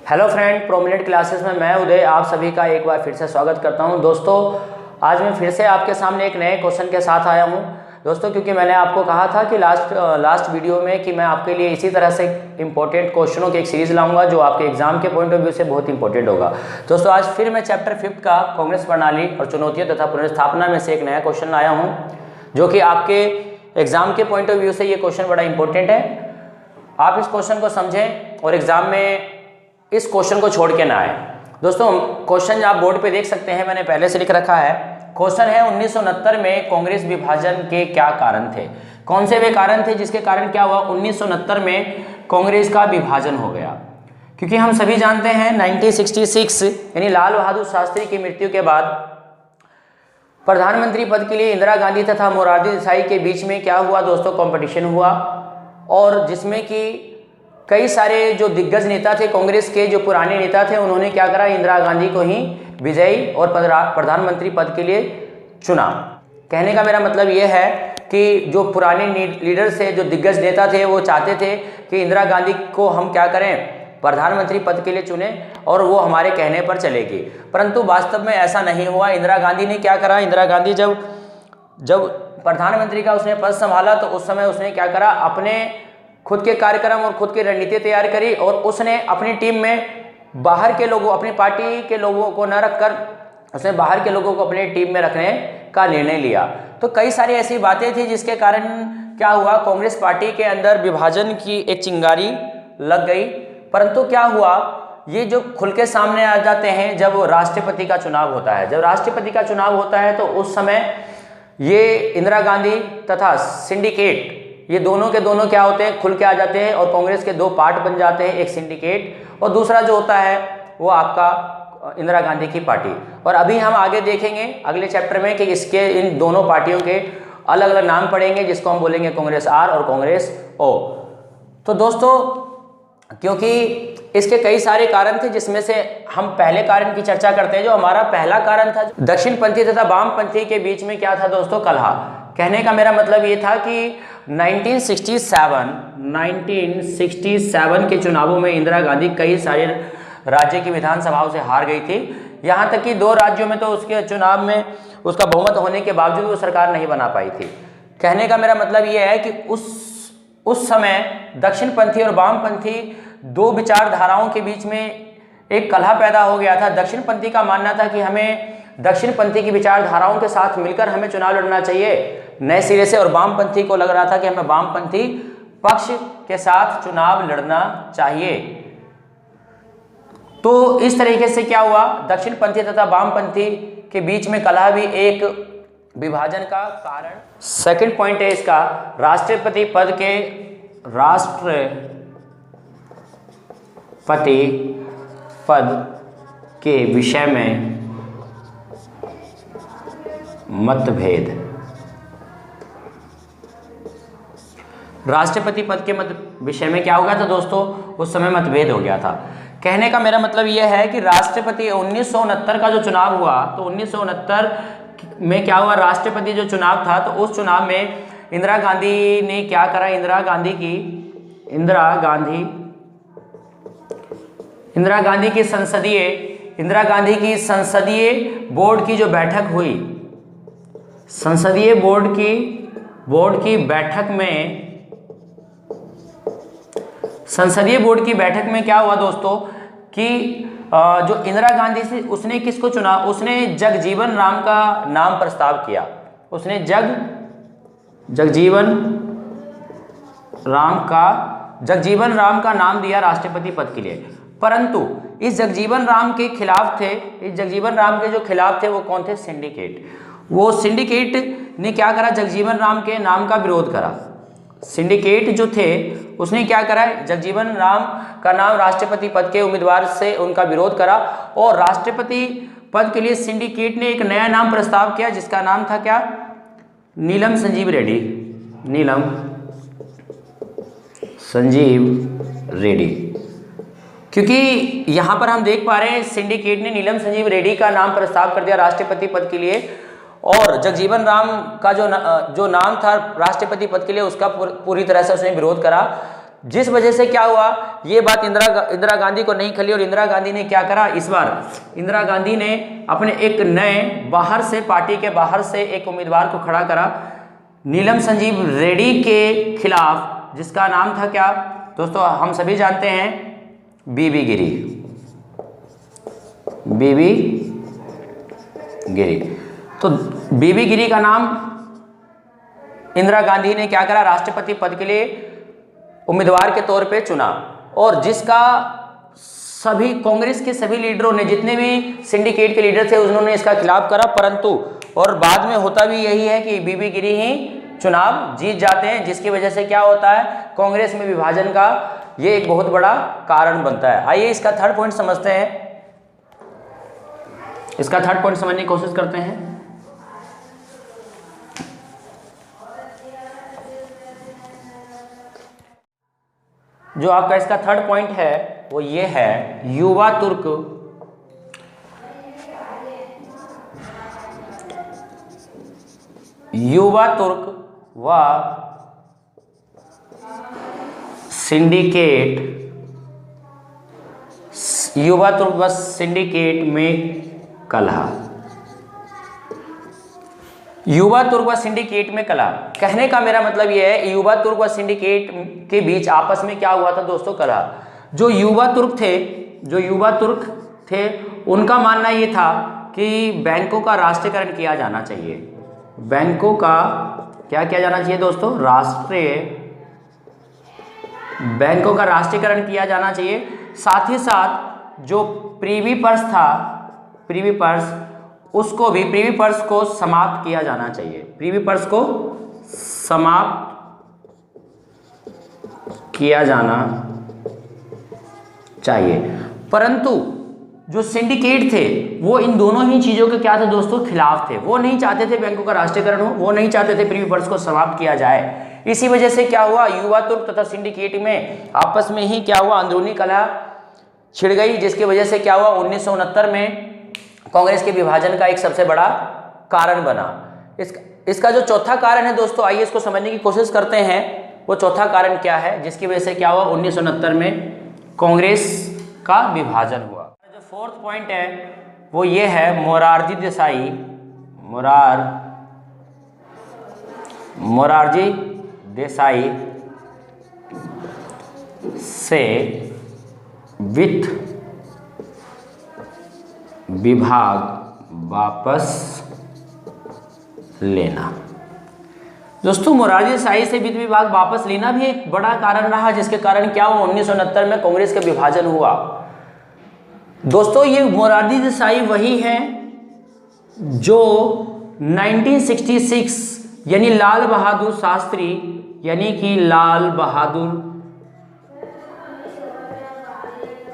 Hello friend, prominent classes में मैं उदय आप सभी का एक बार फिर से स्वागत करता हूं। दोस्तों, आज मैं फिर से आपके सामने एक नए क्वेश्चन के साथ आया हूं दोस्तों, क्योंकि मैंने आपको कहा था कि लास्ट वीडियो में कि मैं आपके लिए इसी तरह से इंपॉर्टेंट क्वेश्चनों की एक सीरीज लाऊंगा जो आपके एग्जाम के पॉइंट ऑफ व्यू से बहुत इंपॉर्टेंट होगा। दोस्तों, आज फिर मैं चैप्टर 5 का कांग्रेस प्रणाली और चुनौतियों तथा पुनर्स्थापना में से एक नया क्वेश्चन लाया हूँ, जो कि आपके एग्जाम के पॉइंट ऑफ व्यू से ये क्वेश्चन बड़ा इंपॉर्टेंट है। आप इस क्वेश्चन को समझें और एग्जाम में इस क्वेश्चन को छोड़ के ना आए। दोस्तों, क्वेश्चन आप बोर्ड पे देख सकते हैं, मैंने पहले से लिख रखा है। क्वेश्चन है 1969 में कांग्रेस विभाजन के क्या कारण थे। कौन से वे कारण थे जिसके कारण क्या हुआ 1969 में कांग्रेस का विभाजन हो गया। क्योंकि हम सभी जानते हैं 1966 यानी लाल बहादुर शास्त्री की मृत्यु के बाद प्रधानमंत्री पद के लिए इंदिरा गांधी तथा मोरारजी देसाई के बीच में क्या हुआ दोस्तों, कंपटीशन हुआ, और जिसमें कि कई सारे जो दिग्गज नेता थे कांग्रेस के, जो पुराने नेता थे, उन्होंने क्या करा, इंदिरा गांधी को ही विजयी और प्रधानमंत्री पद के लिए चुना। कहने का मेरा मतलब यह है कि जो पुराने लीडर थे, जो दिग्गज नेता थे, वो चाहते थे कि इंदिरा गांधी को हम क्या करें, प्रधानमंत्री पद के लिए चुने और वो हमारे कहने पर चलेगी। परंतु वास्तव में ऐसा नहीं हुआ। इंदिरा गांधी ने क्या करा, इंदिरा गांधी जब प्रधानमंत्री का उसने पद संभाला तो उस समय उसने क्या करा, अपने खुद के कार्यक्रम और खुद की रणनीति तैयार करी, और उसने अपनी टीम में बाहर के लोगों, अपनी पार्टी के लोगों को न रखकर उसने बाहर के लोगों को अपनी टीम में रखने का निर्णय लिया। तो कई सारी ऐसी बातें थी जिसके कारण क्या हुआ, कांग्रेस पार्टी के अंदर विभाजन की एक चिंगारी लग गई। परंतु क्या हुआ, ये जो खुल के सामने आ जाते हैं जब राष्ट्रपति का चुनाव होता है। जब राष्ट्रपति का चुनाव होता है तो उस समय ये इंदिरा गांधी तथा सिंडिकेट, ये दोनों के दोनों क्या होते हैं, खुल के आ जाते हैं और कांग्रेस के दो पार्ट बन जाते हैं, एक सिंडिकेट और दूसरा जो होता है वो आपका इंदिरा गांधी की पार्टी। और अभी हम आगे देखेंगे अगले चैप्टर में कि इसके इन दोनों पार्टियों के अलग अलग नाम पढ़ेंगे, जिसको हम बोलेंगे कांग्रेस आर और कांग्रेस ओ। तो दोस्तों, क्योंकि इसके कई सारे कारण थे, जिसमें से हम पहले कारण की चर्चा करते हैं। जो हमारा पहला कारण था, दक्षिणपंथी तथा वामपंथी के बीच में क्या था दोस्तों, कलह। कहने का मेरा मतलब ये था कि 1967 के चुनावों में इंदिरा गांधी कई सारे राज्य की विधानसभाओं से हार गई थी। यहाँ तक कि 2 राज्यों में तो उसके चुनाव में उसका बहुमत होने के बावजूद वो सरकार नहीं बना पाई थी। कहने का मेरा मतलब ये है कि उस समय दक्षिणपंथी और वामपंथी दो विचारधाराओं के बीच में एक कलह पैदा हो गया था। दक्षिणपंथी का मानना था कि हमें दक्षिणपंथी की विचारधाराओं के साथ मिलकर हमें चुनाव लड़ना चाहिए नए सिरे से, और वामपंथी को लग रहा था कि हमें वामपंथी पक्ष के साथ चुनाव लड़ना चाहिए। तो इस तरीके से क्या हुआ, दक्षिणपंथी तथा वामपंथी के बीच में कलह भी एक विभाजन का कारण। सेकंड पॉइंट है इसका, राष्ट्रपति पद के विषय में मतभेद। राष्ट्रपति पद के विषय में क्या हो गया था दोस्तों, उस समय मतभेद हो गया था। कहने का मेरा मतलब यह है कि राष्ट्रपति 1969 का जो चुनाव हुआ, तो 1969 में क्या हुआ, राष्ट्रपति जो चुनाव था, तो उस चुनाव में इंदिरा गांधी ने क्या करा, इंदिरा गांधी की संसदीय बोर्ड की जो बैठक हुई, संसदीय बोर्ड की बैठक में क्या हुआ दोस्तों कि जो इंदिरा गांधी से उसने किसको चुना, उसने जगजीवन राम का नाम प्रस्ताव किया। उसने जगजीवन राम का नाम दिया राष्ट्रपति पद के लिए। परंतु इस जगजीवन राम के खिलाफ थे, इस जगजीवन राम के जो खिलाफ थे वो कौन थे, सिंडिकेट। वो सिंडिकेट ने क्या करा, जगजीवन राम के नाम का विरोध करा। सिंडिकेट जो थे उसने क्या करा, जगजीवन राम का नाम राष्ट्रपति पद के उम्मीदवार से उनका विरोध करा, और राष्ट्रपति पद के लिए सिंडिकेट ने एक नया नाम प्रस्ताव किया जिसका नाम था क्या, नीलम संजीव रेड्डी। क्योंकि यहाँ पर हम देख पा रहे हैं सिंडिकेट ने नीलम संजीव रेड्डी का नाम प्रस्ताव कर दिया राष्ट्रपति पद के लिए, और जगजीवन राम का जो नाम था राष्ट्रपति पद के लिए उसका पूरी तरह से उसने विरोध करा। जिस वजह से क्या हुआ, ये बात इंदिरा गांधी को नहीं खली और इंदिरा गांधी ने क्या करा, इस बार इंदिरा गांधी ने अपने एक नए बाहर से, पार्टी के बाहर से एक उम्मीदवार को खड़ा करा नीलम संजीव रेड्डी के खिलाफ, जिसका नाम था क्या दोस्तों, हम सभी जानते हैं बीबी गिरी। बीबी गिरी, तो बीबी गिरी का नाम इंदिरा गांधी ने क्या करा, राष्ट्रपति पद के लिए उम्मीदवार के तौर पे चुना, और जिसका सभी कांग्रेस के सभी लीडरों ने, जितने भी सिंडिकेट के लीडर थे, उन्होंने इसका खिलाफ करा, परंतु और बाद में होता भी यही है कि बीबी गिरी ही चुनाव जीत जाते हैं, जिसकी वजह से क्या होता है, कांग्रेस में विभाजन का ये एक बहुत बड़ा कारण बनता है। आइए इसका थर्ड पॉइंट समझते हैं, इसका थर्ड पॉइंट समझने की कोशिश करते हैं। जो आपका इसका थर्ड पॉइंट है वो ये है, युवा तुर्क व सिंडिकेट, युवा तुर्क व सिंडिकेट में कलह। युवा तुर्क व सिंडिकेट में कलह, कहने का मेरा मतलब यह है, युवा तुर्क व सिंडिकेट के बीच आपस में क्या हुआ था दोस्तों, कलह। जो युवा तुर्क थे उनका मानना ये था कि बैंकों का राष्ट्रीयकरण किया जाना चाहिए। बैंकों का क्या किया जाना चाहिए दोस्तों, बैंकों का राष्ट्रीयकरण किया जाना चाहिए। साथ ही साथ जो प्रीवी पर्स था, प्रीवी पर्स को समाप्त किया जाना चाहिए। प्रीवी पर्स को समाप्त किया जाना चाहिए। परंतु जो सिंडिकेट थे वो इन दोनों ही चीज़ों के क्या थे दोस्तों, खिलाफ थे। वो नहीं चाहते थे बैंकों का राष्ट्रीयकरण हो, वो नहीं चाहते थे प्रीवी पर्स को समाप्त किया जाए। इसी वजह से क्या हुआ, युवा तुर्क तथा सिंडिकेट में आपस में ही क्या हुआ, अंदरूनी कलह छिड़ गई, जिसकी वजह से क्या हुआ, 1969 में कांग्रेस के विभाजन का एक सबसे बड़ा कारण बना। इसका जो चौथा कारण है दोस्तों, आइए इसको समझने की कोशिश करते हैं। वो चौथा कारण क्या है जिसकी वजह से क्या हुआ, 1969 में कांग्रेस का विभाजन हुआ। जो फोर्थ पॉइंट है वो ये है, मोरारजी देसाई से वित्त विभाग वापस लेना। दोस्तों मोरारजी देसाई से वित्त विभाग वापस लेना भी एक बड़ा कारण रहा, जिसके कारण क्या हुआ, 1969 में कांग्रेस का विभाजन हुआ। दोस्तों ये मोरारजी देसाई वही हैं जो 1966 यानी लाल बहादुर शास्त्री, यानी कि लाल बहादुर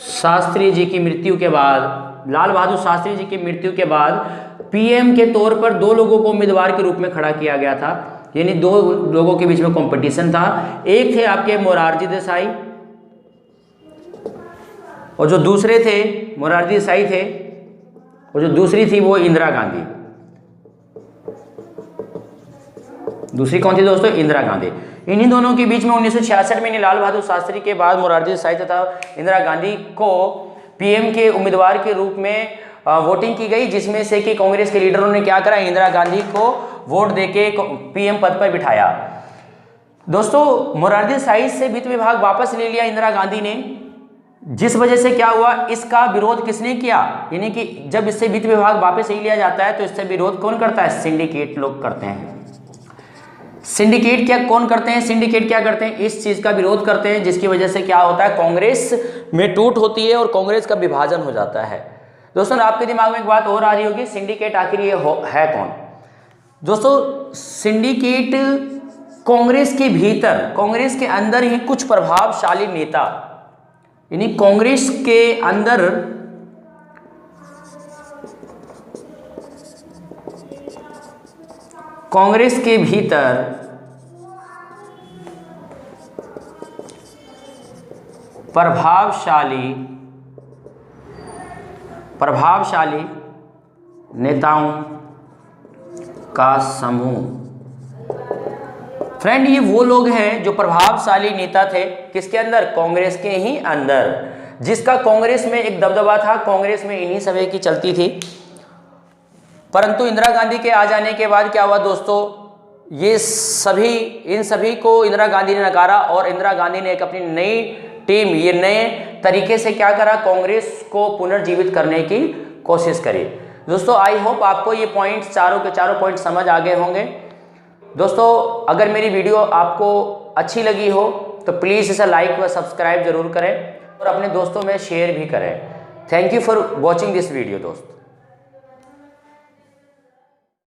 शास्त्री जी की मृत्यु के बाद, लाल बहादुर शास्त्री जी की मृत्यु के बाद पीएम के तौर पर दो लोगों को उम्मीदवार के रूप में खड़ा किया गया था, यानी दो लोगों के बीच में कंपटीशन था। एक थे आपके मोरारजी देसाई और जो दूसरे थे, मोरारजी देसाई थे और जो दूसरी थी वो इंदिरा गांधी। दूसरी कौन थी दोस्तों, इंदिरा गांधी। इन्हीं दोनों के बीच में 1966 में लाल बहादुर शास्त्री के बाद मोरारजी देसाई तथा इंदिरा गांधी को पीएम के उम्मीदवार के रूप में वोटिंग की गई, जिसमें से कि कांग्रेस के लीडरों ने क्या करा, इंदिरा गांधी को वोट देके पीएम पद पर बिठाया। दोस्तों मोरारजी देसाई से वित्त विभाग वापस ले लिया इंदिरा गांधी ने, जिस वजह से क्या हुआ, इसका विरोध किसने किया, यानी कि जब इससे वित्त विभाग वापस ले लिया जाता है तो इससे विरोध कौन करता है, सिंडिकेट लोग करते हैं। सिंडिकेट क्या कौन करते हैं, सिंडिकेट क्या करते हैं, इस चीज का विरोध करते हैं, जिसकी वजह से क्या होता है, कांग्रेस में टूट होती है और कांग्रेस का विभाजन हो जाता है। दोस्तों आपके दिमाग में एक बात और आ रही होगी, सिंडिकेट आखिर ये है कौन। दोस्तों सिंडिकेट कांग्रेस के भीतर, कांग्रेस के अंदर ही कुछ प्रभावशाली नेता, यानी कांग्रेस के अंदर कांग्रेस के भीतर प्रभावशाली नेताओं का समूह फ्रेंड, ये वो लोग हैं जो प्रभावशाली नेता थे, किसके अंदर? कांग्रेस के ही अंदर, जिसका कांग्रेस में एक दबदबा था, कांग्रेस में इन्हीं सभी की चलती थी। परंतु इंदिरा गांधी के आ जाने के बाद क्या हुआ दोस्तों, इन सभी को इंदिरा गांधी ने नकारा और इंदिरा गांधी ने एक अपनी नई टीम, ये नए तरीके से क्या करा, कांग्रेस को पुनर्जीवित करने की कोशिश करी। दोस्तों आई होप आपको ये पॉइंट्स, चारों के चारों पॉइंट समझ आ गए होंगे। दोस्तों अगर मेरी वीडियो आपको अच्छी लगी हो तो प्लीज़ इसे लाइक व सब्सक्राइब जरूर करें और अपने दोस्तों में शेयर भी करें। Thank you for watching this video दोस्त।